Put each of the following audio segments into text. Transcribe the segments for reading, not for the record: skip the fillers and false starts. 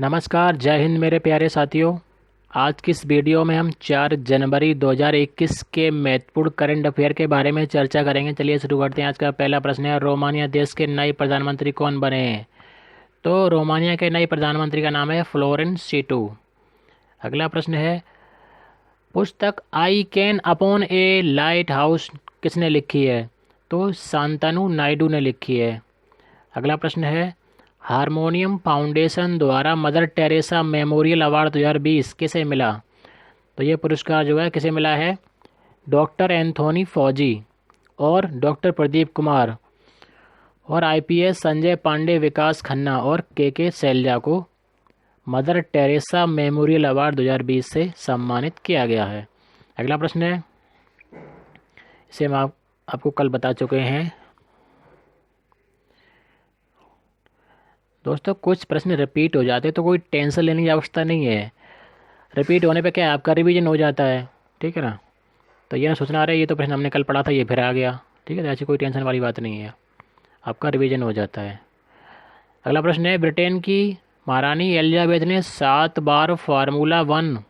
नमस्कार, जय हिंद मेरे प्यारे साथियों। आज की इस वीडियो में हम 4 जनवरी 2021 के महत्वपूर्ण करंट अफेयर के बारे में चर्चा करेंगे। चलिए शुरू करते हैं। आज का पहला प्रश्न है, रोमानिया देश के नए प्रधानमंत्री कौन बने हैं? तो रोमानिया के नए प्रधानमंत्री का नाम है फ्लोरेंस सीटू। अगला प्रश्न है, पुस्तक I can upon A light house किसने लिखी है? तो शांतनु नायडू ने लिखी है। अगला प्रश्न है, हारमोनियम फाउंडेशन द्वारा मदर टेरेसा मेमोरियल अवार्ड 2020 किसे मिला? तो ये पुरस्कार जो है किसे मिला है? डॉक्टर एंथोनी फौजी और डॉक्टर प्रदीप कुमार और आईपीएस संजय पांडे, विकास खन्ना और के शैलजा को मदर टेरेसा मेमोरियल अवार्ड 2020 से सम्मानित किया गया है। अगला प्रश्न है, इसे हम आपको कल बता चुके हैं। दोस्तों, कुछ प्रश्न रिपीट हो जाते तो कोई टेंशन लेने की आवश्यकता नहीं है। रिपीट होने पे क्या है, आपका रिवीजन हो जाता है। ठीक है ना? तो ये सोचना रहे ये तो प्रश्न हमने कल पढ़ा था, ये फिर आ गया। ठीक है, तो ऐसी कोई टेंशन वाली बात नहीं है, आपका रिवीजन हो जाता है। अगला प्रश्न है, ब्रिटेन की महारानी एलिजाबेथ ने 7 बार फार्मूला 1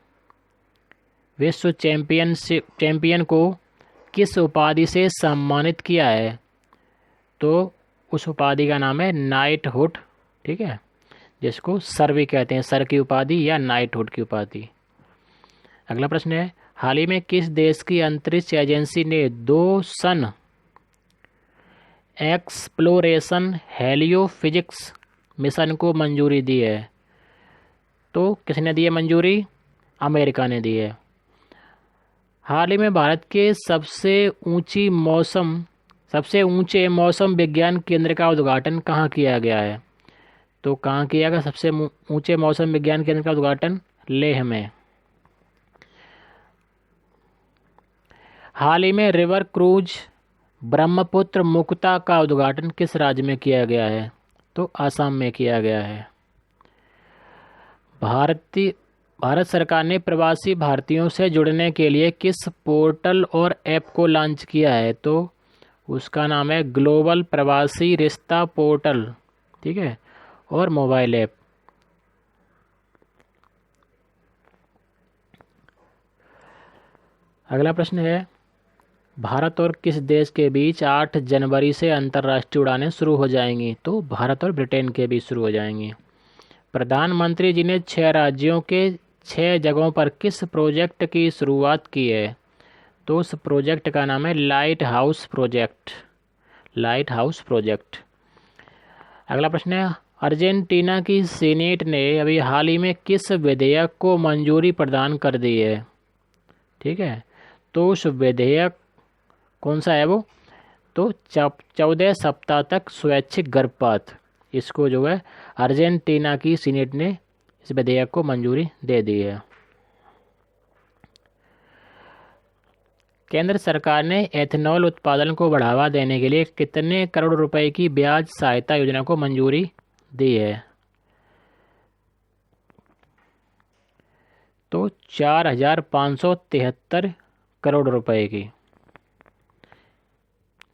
विश्व चैंपियन को किस उपाधि से सम्मानित किया है? तो उस उपाधि का नाम है नाइटहुड। ठीक है, जिसको सर भी कहते हैं, सर की उपाधि या नाइटहुड की उपाधि। अगला प्रश्न है, हाल ही में किस देश की अंतरिक्ष एजेंसी ने 2 सन एक्सप्लोरेशन हेलियोफिजिक्स मिशन को मंजूरी दी है? तो किसने दी है मंजूरी? अमेरिका ने दी है। हाल ही में भारत के सबसे ऊंचे मौसम विज्ञान केंद्र का उद्घाटन कहाँ किया गया है? तो कहाँ किया गया सबसे ऊंचे मौसम विज्ञान केंद्र का उद्घाटन? लेह में। हाल ही में रिवर क्रूज ब्रह्मपुत्र मुक्ता का उद्घाटन किस राज्य में किया गया है? तो असम में किया गया है। भारत सरकार ने प्रवासी भारतीयों से जुड़ने के लिए किस पोर्टल और ऐप को लॉन्च किया है? तो उसका नाम है ग्लोबल प्रवासी रिश्ता पोर्टल। ठीक है, और मोबाइल ऐप। अगला प्रश्न है, भारत और किस देश के बीच 8 जनवरी से अंतर्राष्ट्रीय उड़ानें शुरू हो जाएंगी? तो भारत और ब्रिटेन के बीच शुरू हो जाएंगी। प्रधानमंत्री जी ने 6 राज्यों के 6 जगहों पर किस प्रोजेक्ट की शुरुआत की है? तो उस प्रोजेक्ट का नाम है लाइट हाउस प्रोजेक्ट। अगला प्रश्न है, अर्जेंटीना की सीनेट ने अभी हाल ही में किस विधेयक को मंजूरी प्रदान कर दी है? ठीक है, तो उस विधेयक कौन सा है वो? तो 14 सप्ताह तक स्वैच्छिक गर्भपात, इसको जो है अर्जेंटीना की सीनेट ने इस विधेयक को मंजूरी दे दी है। केंद्र सरकार ने एथेनॉल उत्पादन को बढ़ावा देने के लिए कितने करोड़ रुपए की ब्याज सहायता योजना को मंजूरी दी है? तो 4,573 करोड़ रुपए की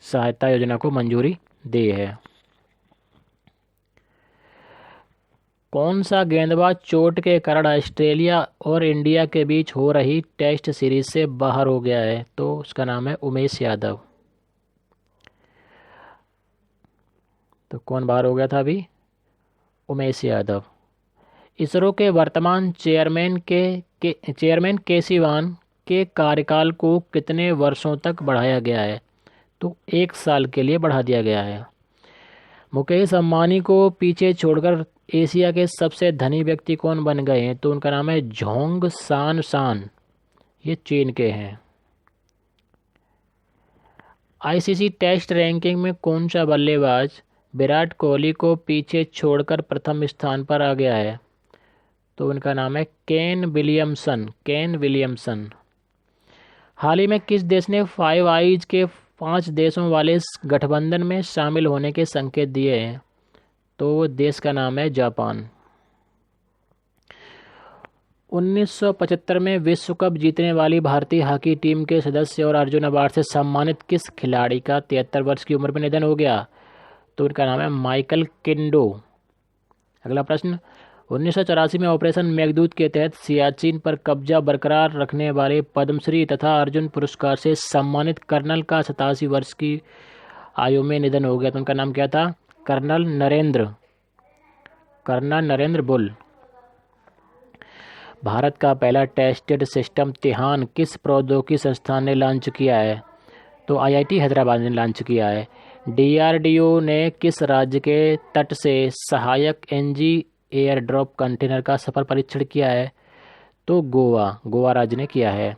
सहायता योजना को मंजूरी दी है। कौन सा गेंदबाज चोट के कारण ऑस्ट्रेलिया और इंडिया के बीच हो रही टेस्ट सीरीज से बाहर हो गया है? तो उसका नाम है उमेश यादव। तो कौन बाहर हो गया था अभी? उमेश यादव। इसरो के वर्तमान चेयरमैन के सिवान के कार्यकाल को कितने वर्षों तक बढ़ाया गया है? तो 1 साल के लिए बढ़ा दिया गया है। मुकेश अंबानी को पीछे छोड़कर एशिया के सबसे धनी व्यक्ति कौन बन गए हैं? तो उनका नाम है झोंग शान, ये चीन के हैं। आईसीसी टेस्ट रैंकिंग में कौन सा बल्लेबाज विराट कोहली को पीछे छोड़कर प्रथम स्थान पर आ गया है? तो उनका नाम है केन विलियमसन। हाल ही में किस देश ने 5 आइज के 5 देशों वाले गठबंधन में शामिल होने के संकेत दिए हैं? तो देश का नाम है जापान। 1975 में विश्व कप जीतने वाली भारतीय हॉकी टीम के सदस्य और अर्जुन अवार्ड से सम्मानित किस खिलाड़ी का 73 वर्ष की उम्र में निधन हो गया? तो उनका नाम है माइकल किंडो। अगला प्रश्न, 1984 में ऑपरेशन मेघदूत के तहत सियाचिन पर कब्जा बरकरार रखने वाले पद्मश्री तथा अर्जुन पुरस्कार से सम्मानित कर्नल का 87 वर्ष की आयु में निधन हो गया। तो उनका नाम क्या था? Colonel Narendra bull. भारत का पहला टेस्टेड सिस्टम तिहान किस प्रौद्योगिकी संस्थान ने लॉन्च किया है? तो आईआईटी हैदराबाद ने लॉन्च किया है। डीआरडीओ ने किस राज्य के तट से सहायक एनजी एयर ड्रॉप कंटेनर का सफल परीक्षण किया है? तो गोवा राज्य ने किया है।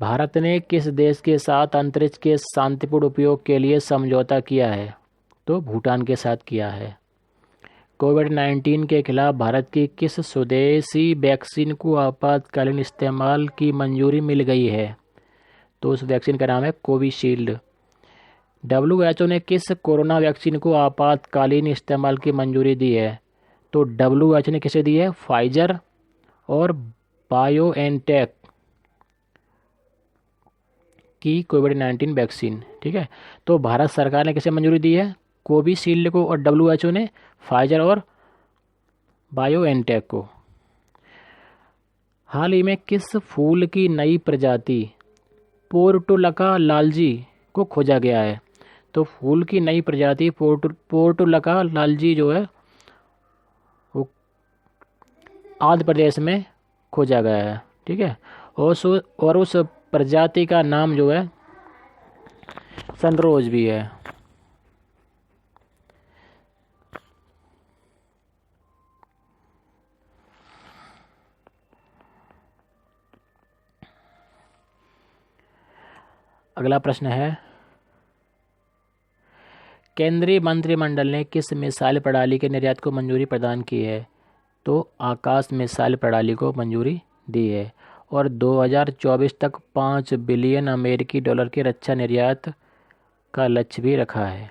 भारत ने किस देश के साथ अंतरिक्ष के शांतिपूर्ण उपयोग के लिए समझौता किया है? तो भूटान के साथ किया है। कोविड-19 के खिलाफ भारत की किस स्वदेशी वैक्सीन को आपातकालीन इस्तेमाल की मंजूरी मिल गई है? तो उस वैक्सीन का नाम है कोविशील्ड। WHO ने किस कोरोना वैक्सीन को आपातकालीन इस्तेमाल की मंजूरी दी है? तो WHO ने किसे दी है? फाइजर और बायोएनटेक की कोविड-19 वैक्सीन। ठीक है, तो भारत सरकार ने किसे मंजूरी दी है? कोविशील्ड को, और WHO ने फाइजर और बायोएनटेक को। हाल ही में किस फूल की नई प्रजाति पोर्टुलका लालजी को खोजा गया है? तो फूल की नई प्रजाति पोर्टुलका लालजी जो है वो आंध्र प्रदेश में खोजा गया है। ठीक है, और उस प्रजाति का नाम जो है सनरोज भी है। अगला प्रश्न है, केंद्रीय मंत्रिमंडल ने किस मिसाइल प्रणाली के निर्यात को मंजूरी प्रदान की है? तो आकाश मिसाइल प्रणाली को मंजूरी दी है, और 2024 तक 5 बिलियन अमेरिकी डॉलर के रक्षा निर्यात का लक्ष्य भी रखा है।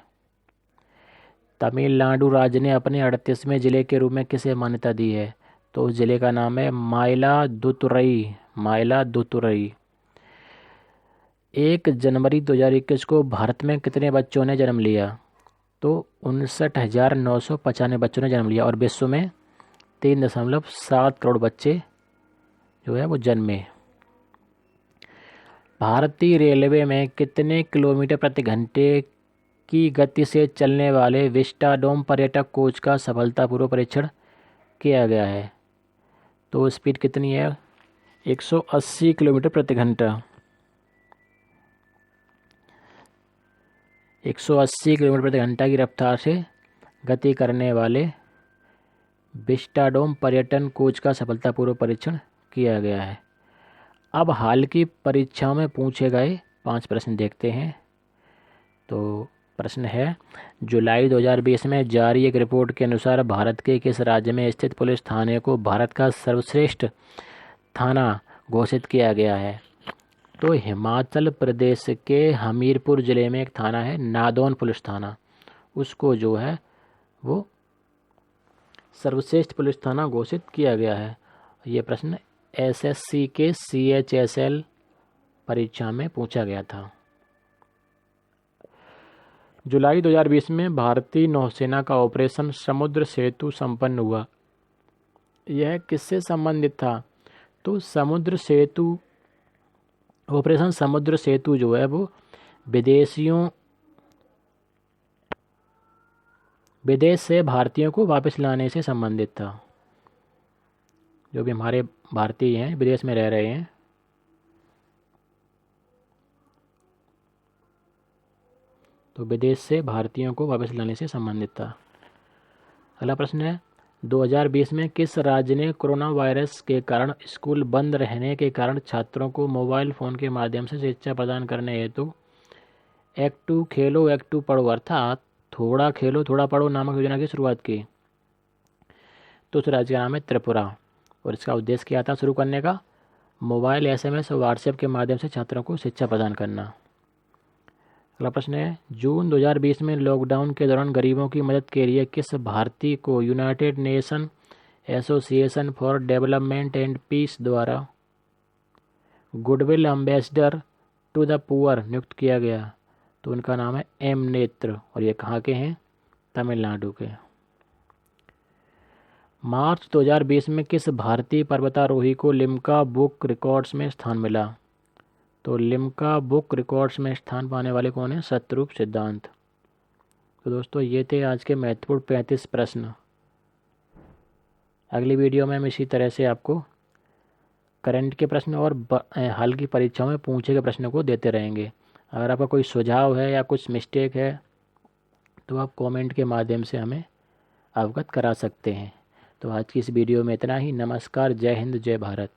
तमिलनाडु राज्य ने अपने 38वें जिले के रूप में किसे मान्यता दी है? तो उस जिले का नाम है माइलादुतुरई। 1 जनवरी 2021 को भारत में कितने बच्चों ने जन्म लिया? तो 59,995 बच्चों ने जन्म लिया, और विश्व में 3.7 करोड़ बच्चे जो है वो जन्मे। भारतीय रेलवे में कितने किलोमीटर प्रति घंटे की गति से चलने वाले विस्टाडोम पर्यटक कोच का सफलतापूर्वक परीक्षण किया गया है? तो स्पीड कितनी है? 180 किलोमीटर प्रति घंटा। 180 किलोमीटर प्रति घंटा की रफ्तार से गति करने वाले विस्टाडोम पर्यटन कोच का सफलतापूर्वक परीक्षण किया गया है। अब हाल की परीक्षाओं में पूछे गए 5 प्रश्न देखते हैं। तो प्रश्न है, जुलाई 2020 में जारी एक रिपोर्ट के अनुसार भारत के किस राज्य में स्थित पुलिस थाने को भारत का सर्वश्रेष्ठ थाना घोषित किया गया है? तो हिमाचल प्रदेश के हमीरपुर ज़िले में एक थाना है नादौन पुलिस थाना, उसको जो है वो सर्वश्रेष्ठ पुलिस थाना घोषित किया गया है। ये प्रश्न एसएससी के CHSL परीक्षा में पूछा गया था। जुलाई 2020 में भारतीय नौसेना का ऑपरेशन समुद्र सेतु संपन्न हुआ। यह किससे संबंधित था? तो ऑपरेशन समुद्र सेतु जो है वो विदेश से भारतीयों को वापस लाने से संबंधित था। जो भी हमारे भारतीय हैं विदेश में रह रहे हैं, तो विदेश से भारतीयों को वापस लाने से संबंधित था। अगला प्रश्न है, 2020 में किस राज्य ने कोरोना वायरस के कारण स्कूल बंद रहने के कारण छात्रों को मोबाइल फ़ोन के माध्यम से शिक्षा प्रदान करने हेतु एक्ट 2 खेलो एक्ट 2 पढ़ो अर्थात थोड़ा खेलो थोड़ा पढ़ो नामक योजना की शुरुआत की? तो उस राज्य का नाम है त्रिपुरा, और इसका उद्देश्य क्या था शुरू करने का? मोबाइल, SMS और व्हाट्सएप के माध्यम से छात्रों को शिक्षा प्रदान करना। अगला प्रश्न है, जून 2020 में लॉकडाउन के दौरान गरीबों की मदद के लिए किस भारतीय को United Nation Association for Development and Peace द्वारा goodwill ambassador to the poor नियुक्त किया गया? तो उनका नाम है एम नेत्र, और ये कहाँ के हैं? तमिलनाडु के। मार्च 2020 में किस भारतीय पर्वतारोही को लिम्का बुक रिकॉर्ड्स में स्थान मिला? तो लिम्का बुक रिकॉर्ड्स में स्थान पाने वाले कौन हैं? शतरूप सिद्धांत। तो दोस्तों ये थे आज के महत्वपूर्ण 35 प्रश्न। अगली वीडियो में हम इसी तरह से आपको करंट के प्रश्न और हाल की परीक्षाओं में पूछे गए प्रश्नों को देते रहेंगे। अगर आपका कोई सुझाव है या कुछ मिस्टेक है तो आप कमेंट के माध्यम से हमें अवगत करा सकते हैं। तो आज की इस वीडियो में इतना ही। नमस्कार, जय हिंद, जय भारत।